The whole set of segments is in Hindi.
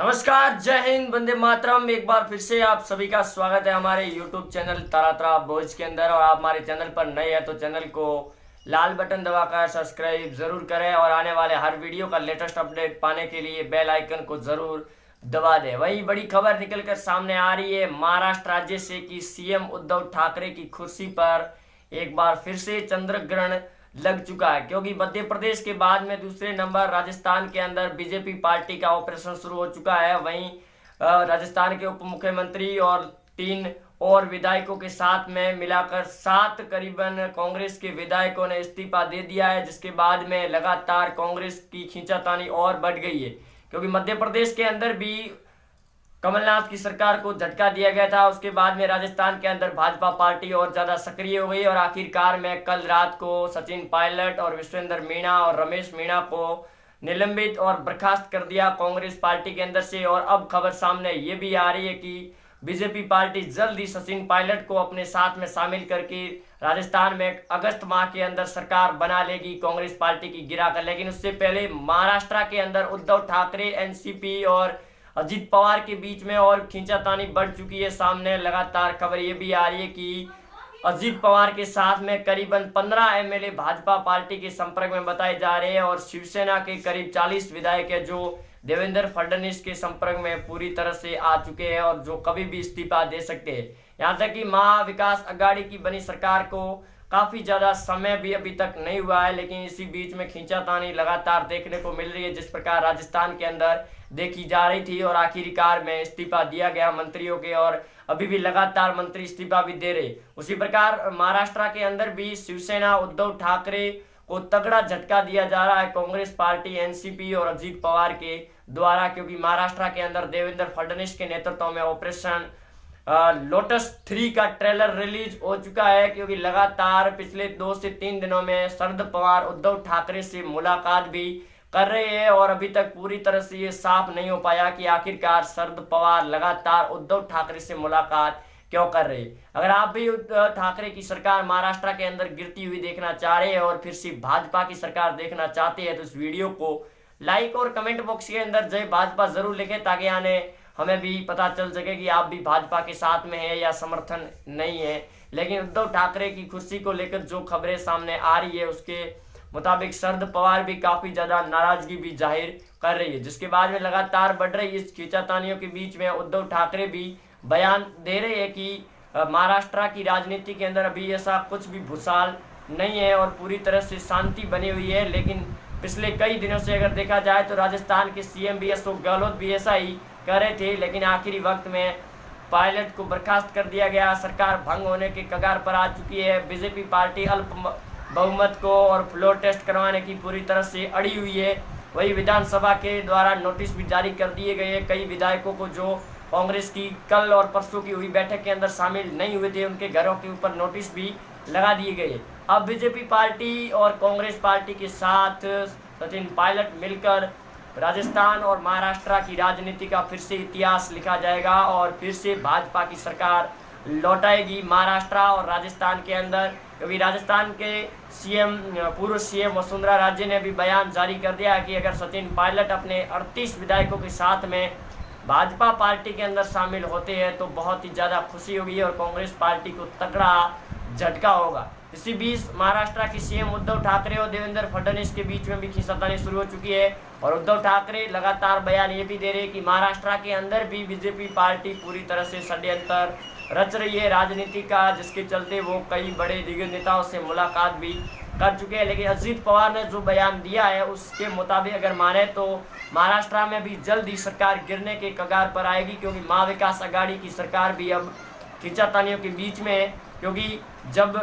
नमस्कार, जय हिंद, वंदे मातरम। एक बार फिर से आप सभी का स्वागत है हमारे YouTube चैनल तारा भोज के अंदर। और आप हमारे चैनल पर नए हैं तो चैनल को लाल बटन दबाकर सब्सक्राइब जरूर करें और आने वाले हर वीडियो का लेटेस्ट अपडेट पाने के लिए बेल आइकन को जरूर दबा दें। वही बड़ी खबर निकलकर सामने आ रही है महाराष्ट्र राज्य से कि सीएम उद्धव ठाकरे की कुर्सी पर एक बार फिर से चंद्र ग्रहण लग चुका है, क्योंकि मध्य प्रदेश के बाद में दूसरे नंबर राजस्थान के अंदर बीजेपी पार्टी का ऑपरेशन शुरू हो चुका है। वहीं राजस्थान के उप मुख्यमंत्री और 3 और विधायकों के साथ में मिलाकर 7 करीबन कांग्रेस के विधायकों ने इस्तीफा दे दिया है, जिसके बाद में लगातार कांग्रेस की खींचातानी और बढ़ गई है, क्योंकि मध्य प्रदेश के अंदर भी कमलनाथ की सरकार को झटका दिया गया था। उसके बाद में राजस्थान के अंदर भाजपा पार्टी और ज्यादा सक्रिय हो गई और आखिरकार में कल रात को सचिन पायलट और विश्वेंद्र मीणा और रमेश मीणा को निलंबित और बर्खास्त कर दिया कांग्रेस पार्टी के अंदर से। और अब खबर सामने ये भी आ रही है कि बीजेपी पार्टी जल्द ही सचिन पायलट को अपने साथ में शामिल करके राजस्थान में अगस्त माह के अंदर सरकार बना लेगी कांग्रेस पार्टी की गिराकर। लेकिन उससे पहले महाराष्ट्र के अंदर उद्धव ठाकरे, एनसीपी और अजीत पवार के बीच में और खींचातानी बढ़ चुकी है। सामने लगातार खबर ये भी आ रही है कि अजीत पवार के साथ में करीबन 15 एमएलए भाजपा पार्टी के संपर्क में बताए जा रहे हैं और शिवसेना के करीब 40 विधायक है जो देवेंद्र फडणवीस के संपर्क में पूरी तरह से आ चुके हैं और जो कभी भी इस्तीफा दे सकते हैं। यहाँ तक कि महाविकास अघाड़ी की बनी सरकार को काफी ज्यादा समय भी अभी तक नहीं हुआ है, लेकिन इसी बीच में खींचातानी लगातार देखने को मिल रही है, जिस प्रकार राजस्थान के अंदर देखी जा रही थी और आखिरकार में इस्तीफा दिया गया मंत्रियों के और अभी भी लगातार मंत्री इस्तीफा भी दे रहे। उसी प्रकार महाराष्ट्र के अंदर भी शिवसेना उद्धव ठाकरे को तगड़ा झटका दिया जा रहा है कांग्रेस पार्टी, एनसीपी और अजीत पवार के द्वारा, क्योंकि महाराष्ट्र के अंदर देवेंद्र फडणवीस के नेतृत्व में ऑपरेशन लोटस 3 का ट्रेलर रिलीज हो चुका है। क्योंकि लगातार पिछले 2 से 3 दिनों में शरद पवार उद्धव ठाकरे से मुलाकात भी कर रहे हैं और अभी तक पूरी तरह से ये साफ नहीं हो पाया कि आखिरकार शरद पवार लगातार उद्धव ठाकरे से मुलाकात क्यों कर रहे हैं। अगर आप भी उद्धव ठाकरे की सरकार महाराष्ट्र के अंदर गिरती हुई देखना चाह रहे हैं और फिर से भाजपा की सरकार देखना चाहते हैं तो इस वीडियो को लाइक और कमेंट बॉक्स के अंदर जय भाजपा जरूर लिखें, ताकि आने हमें भी पता चल सके कि आप भी भाजपा के साथ में है या समर्थन नहीं है। लेकिन उद्धव ठाकरे की कुर्सी को लेकर जो खबरें सामने आ रही है उसके मुताबिक शरद पवार भी काफी ज्यादा नाराजगी भी जाहिर कर रही है, जिसके बाद में लगातार बढ़ रही इस खींचातानियों के बीच में उद्धव ठाकरे भी बयान दे रहे हैं कि महाराष्ट्र की राजनीति के अंदर अभी ऐसा कुछ भी भूसाल नहीं है और पूरी तरह से शांति बनी हुई है। लेकिन पिछले कई दिनों से अगर देखा जाए तो राजस्थान के सीएम भी अशोक गहलोत भी ऐसा ही कर रहे थे, लेकिन आखिरी वक्त में पायलट को बर्खास्त कर दिया गया। सरकार भंग होने के कगार पर आ चुकी है। बीजेपी पार्टी अल्प बहुमत को और फ्लोर टेस्ट करवाने की पूरी तरह से अड़ी हुई है। वही विधानसभा के द्वारा नोटिस भी जारी कर दिए गए हैं कई विधायकों को जो कांग्रेस की कल और परसों की हुई बैठक के अंदर शामिल नहीं हुए थे, उनके घरों के ऊपर नोटिस भी लगा दिए गए। अब बीजेपी पार्टी और कांग्रेस पार्टी के साथ सचिन पायलट मिलकर राजस्थान और महाराष्ट्र की राजनीति का फिर से इतिहास लिखा जाएगा और फिर से भाजपा की सरकार लौटाएगी महाराष्ट्र और राजस्थान के अंदर। क्योंकि राजस्थान के सीएम पूर्व सीएम वसुंधरा राजे ने भी बयान जारी कर दिया कि अगर सचिन पायलट अपने 38 विधायकों के साथ में भाजपा पार्टी के अंदर शामिल होते हैं तो बहुत ही ज़्यादा खुशी होगी और कांग्रेस पार्टी को तगड़ा झटका होगा। इसी बीच महाराष्ट्र के सीएम उद्धव ठाकरे और देवेंद्र फडणवीस के बीच में भी खींचातानी शुरू हो चुकी है और उद्धव ठाकरे लगातार बयान ये भी दे रहे हैं कि महाराष्ट्र के अंदर भी बीजेपी पार्टी पूरी तरह से षड्यंत्र रच रही है राजनीति का, जिसके चलते वो कई बड़े दिग्गज नेताओं से मुलाकात भी कर चुके हैं। लेकिन अजीत पवार ने जो बयान दिया है उसके मुताबिक अगर माने तो महाराष्ट्र में भी जल्द ही सरकार गिरने के कगार पर आएगी, क्योंकि महाविकास अघाड़ी की सरकार भी अब खींचातानियों के बीच में है। क्योंकि जब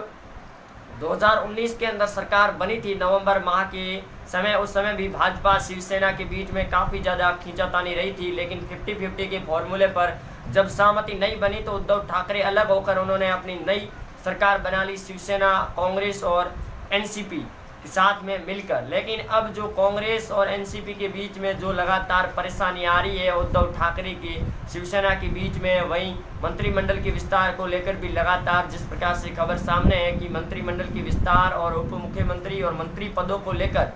2019 के अंदर सरकार बनी थी नवंबर माह के समय, उस समय भी भाजपा शिवसेना के बीच में काफ़ी ज़्यादा खींचातानी रही थी, लेकिन 50-50 के फॉर्मूले पर जब सहमति नहीं बनी तो उद्धव ठाकरे अलग होकर उन्होंने अपनी नई सरकार बना ली शिवसेना, कांग्रेस और एनसीपी के साथ में मिलकर। लेकिन अब जो कांग्रेस और एनसीपी के बीच में जो लगातार परेशानी आ रही है उद्धव ठाकरे की शिवसेना के बीच में, वहीं मंत्रिमंडल के विस्तार को लेकर भी लगातार जिस प्रकार से खबर सामने है कि मंत्रिमंडल के विस्तार और उप मुख्यमंत्री और मंत्री पदों को लेकर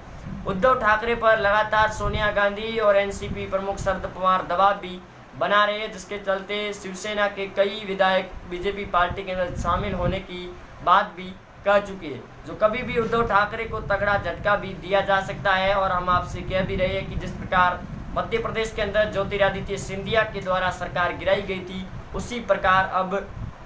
उद्धव ठाकरे पर लगातार सोनिया गांधी और एनसीपी प्रमुख शरद पवार दबाव भी बना रहे हैं, जिसके चलते शिवसेना के कई विधायक बीजेपी पार्टी के अंदर शामिल होने की बात भी कह चुके हैं। जो कभी भी उद्धव ठाकरे को तगड़ा झटका भी दिया जा सकता है। और हम आपसे कह भी रहे हैं कि जिस प्रकार मध्य प्रदेश के अंदर ज्योतिरादित्य सिंधिया के द्वारा सरकार गिराई गई थी, उसी प्रकार अब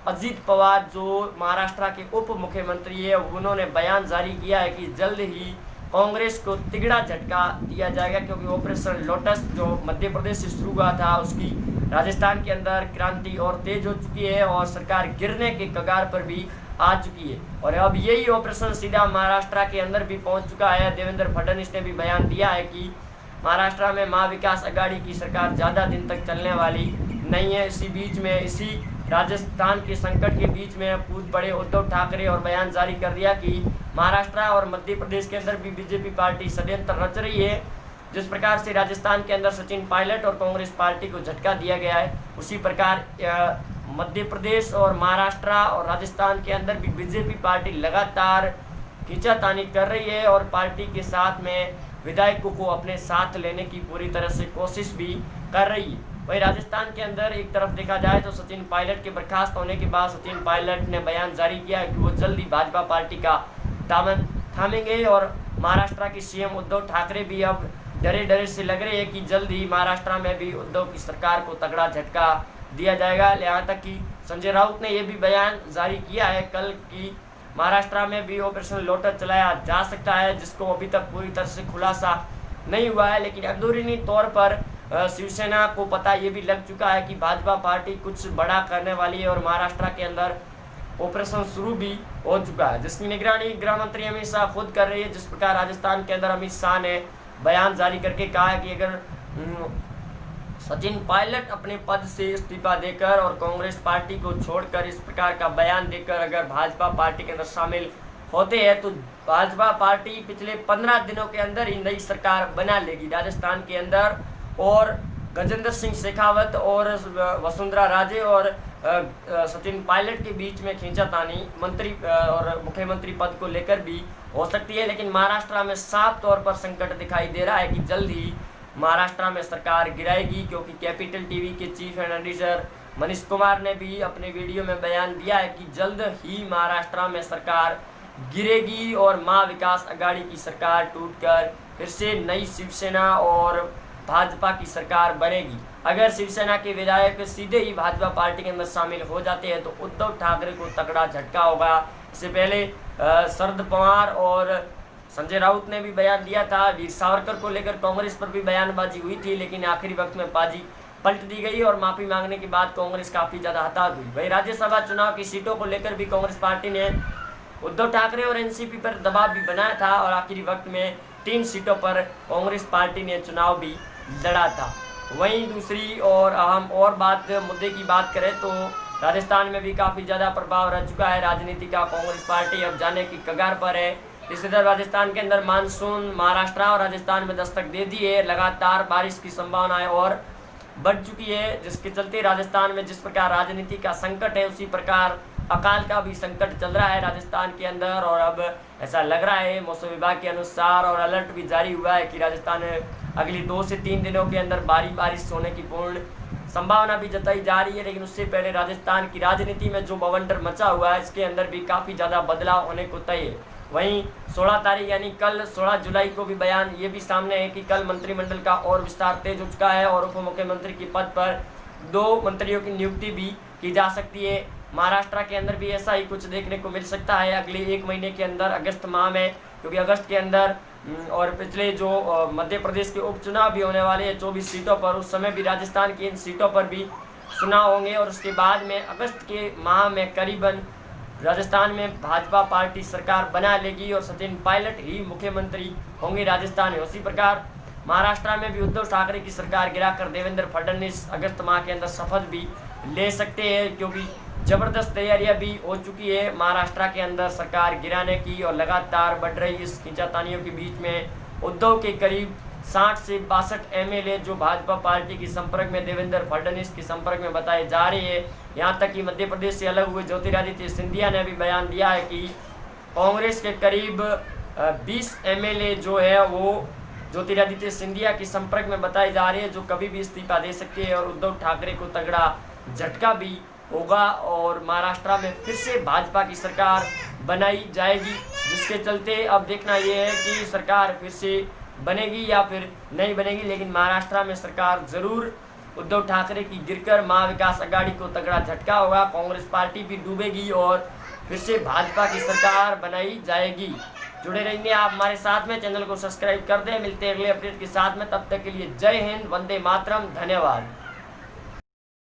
अजित पवार जो महाराष्ट्र के उप मुख्यमंत्री है, उन्होंने बयान जारी किया है कि जल्द ही कांग्रेस को तिगड़ा झटका दिया जाएगा, क्योंकि ऑपरेशन लोटस जो मध्य प्रदेश से शुरू हुआ था, उसकी राजस्थान के अंदर क्रांति और तेज हो चुकी है और सरकार गिरने के कगार पर भी आ चुकी है। और अब यही ऑपरेशन सीधा महाराष्ट्र के अंदर भी पहुंच चुका है। देवेंद्र फडणवीस ने भी बयान दिया है कि महाराष्ट्र में महाविकास आघाड़ी की सरकार ज़्यादा दिन तक चलने वाली नहीं है। इसी बीच में, इसी राजस्थान के संकट के बीच में कूद पड़े उद्धव ठाकरे और बयान जारी कर दिया कि महाराष्ट्र और मध्य प्रदेश के अंदर भी बीजेपी पार्टी षड्यंत्र रच रही है। जिस प्रकार से राजस्थान के अंदर सचिन पायलट और कांग्रेस पार्टी को झटका दिया गया है, उसी प्रकार मध्य प्रदेश और महाराष्ट्र और राजस्थान के अंदर भी बीजेपी पार्टी लगातार खींचातानी कर रही है और पार्टी के साथ में विधायकों को अपने साथ लेने की पूरी तरह से कोशिश भी कर रही है। वही राजस्थान के अंदर एक तरफ देखा जाए तो सचिन पायलट के बर्खास्त होने के बाद सचिन पायलट ने बयान जारी किया है कि वो जल्द ही भाजपा पार्टी का दामन थामेंगे। और महाराष्ट्र की सीएम उद्धव ठाकरे भी अब डरे डरे से लग रहे हैं कि जल्द ही महाराष्ट्र में भी उद्धव की सरकार को तगड़ा झटका दिया जाएगा। यहाँ तक कि संजय राउत ने यह भी बयान जारी किया है कल कि महाराष्ट्र में भी ऑपरेशन लोटस चलाया जा सकता है, जिसको अभी तक पूरी तरह से खुलासा नहीं हुआ है, लेकिन अंदरूनी तौर पर शिवसेना को पता ये भी लग चुका है कि भाजपा पार्टी कुछ बड़ा करने वाली है और महाराष्ट्र के अंदर ऑपरेशन शुरू भी हो चुका है, जिसकी निगरानी गृह मंत्री अमित शाह खुद कर रही है। जिस प्रकार राजस्थान के अंदर अमित शाह ने बयान जारी करके कहा है कि अगर सचिन पायलट अपने पद से इस्तीफा देकर और कांग्रेस पार्टी को छोड़कर इस प्रकार का बयान देकर अगर भाजपा पार्टी के अंदर शामिल होते हैं तो भाजपा पार्टी पिछले 15 दिनों के अंदर ही नई सरकार बना लेगी राजस्थान के अंदर। और गजेंद्र सिंह शेखावत और वसुंधरा राजे और सचिन पायलट के बीच में खींचातानी मंत्री और मुख्यमंत्री पद को लेकर भी हो सकती है, लेकिन महाराष्ट्र में साफ तौर पर संकट दिखाई दे रहा है कि जल्द ही महाराष्ट्र में सरकार गिराएगी, क्योंकि कैपिटल टीवी के चीफ एडिटर मनीष कुमार ने भी अपने वीडियो में बयान दिया है कि जल्द ही महाराष्ट्र में सरकार गिरेगी और महाविकास आघाड़ी की सरकार टूटकर फिर से नई शिवसेना और भाजपा की सरकार बनेगी। अगर शिवसेना के विधायक सीधे ही भाजपा पार्टी के अंदर शामिल हो जाते हैं तो उद्धव ठाकरे को तगड़ा झटका होगा। इससे पहले शरद पवार और संजय राउत ने भी बयान दिया था। वीर सावरकर को लेकर कांग्रेस पर भी बयानबाजी हुई थी, लेकिन आखिरी वक्त में बाजी पलट दी गई और माफी मांगने के बाद कांग्रेस काफी ज्यादा हताश हुई। वही राज्यसभा चुनाव की सीटों को लेकर भी कांग्रेस पार्टी ने उद्धव ठाकरे और एनसीपी पर दबाव भी बनाया था और आखिरी वक्त में 3 सीटों पर कांग्रेस पार्टी ने चुनाव भी लड़ा था। वहीं दूसरी और अहम और मुद्दे की बात करें तो राजस्थान में भी काफी ज्यादा प्रभाव रह चुका है राजनीति का। कांग्रेस पार्टी अब जाने की कगार पर है। इसी तरह राजस्थान के अंदर मानसून महाराष्ट्र और राजस्थान में दस्तक दे दी है। लगातार बारिश की संभावनाएं और बढ़ चुकी है, जिसके चलते राजस्थान में जिस प्रकार राजनीति का संकट है उसी प्रकार अकाल का भी संकट चल रहा है राजस्थान के अंदर। और अब ऐसा लग रहा है मौसम विभाग के अनुसार और अलर्ट भी जारी हुआ है कि राजस्थान में अगली 2 से 3 दिनों के अंदर भारी बारिश होने की पूर्ण संभावना भी जताई जा रही है। लेकिन उससे पहले राजस्थान की राजनीति में जो बवंडर मचा हुआ है इसके अंदर भी काफ़ी ज़्यादा बदलाव होने को तय है। वहीं 16 तारीख यानी कल 16 जुलाई को भी बयान ये भी सामने है कि कल मंत्रिमंडल का और विस्तार तेज हो चुका है और उप मुख्यमंत्री के पद पर 2 मंत्रियों की नियुक्ति भी की जा सकती है। महाराष्ट्र के अंदर भी ऐसा ही कुछ देखने को मिल सकता है अगले 1 महीने के अंदर, अगस्त माह में, क्योंकि अगस्त के अंदर और पिछले जो मध्य प्रदेश के उपचुनाव भी होने वाले हैं 24 सीटों पर, उस समय भी राजस्थान की इन सीटों पर भी चुनाव होंगे और उसके बाद में अगस्त के माह में करीबन राजस्थान में भाजपा पार्टी सरकार बना लेगी और सचिन पायलट ही मुख्यमंत्री होंगे राजस्थान में। उसी प्रकार महाराष्ट्र में भी उद्धव ठाकरे की सरकार गिराकर देवेंद्र फडणवीस अगस्त माह के अंदर शपथ भी ले सकते हैं, क्योंकि जबरदस्त तैयारियां भी हो चुकी है महाराष्ट्र के अंदर सरकार गिराने की। और लगातार बढ़ रही इस खींचातानियों के बीच में उद्धव के करीब 60 से 62 एमएलए जो भाजपा पार्टी के संपर्क में, देवेंद्र फडणवीस के संपर्क में बताए जा रहे हैं। यहाँ तक कि मध्य प्रदेश से अलग हुए ज्योतिरादित्य सिंधिया ने भी बयान दिया है कि कांग्रेस के करीब 20 एमएलए जो है वो ज्योतिरादित्य सिंधिया के संपर्क में बताई जा रही है, जो कभी भी इस्तीफा दे सकती है और उद्धव ठाकरे को तगड़ा झटका भी होगा और महाराष्ट्र में फिर से भाजपा की सरकार बनाई जाएगी, जिसके चलते अब देखना यह है कि सरकार फिर से बनेगी या फिर नहीं बनेगी। लेकिन महाराष्ट्र में सरकार जरूर उद्धव ठाकरे की गिरकर महाविकास आघाड़ी को तगड़ा झटका होगा, कांग्रेस पार्टी भी डूबेगी और फिर से भाजपा की सरकार बनाई जाएगी। जुड़े रहेंगे आप हमारे साथ में, चैनल को सब्सक्राइब कर दें। मिलते हैं अगले अपडेट के साथ में, तब तक के लिए जय हिंद, वंदे मातरम, धन्यवाद।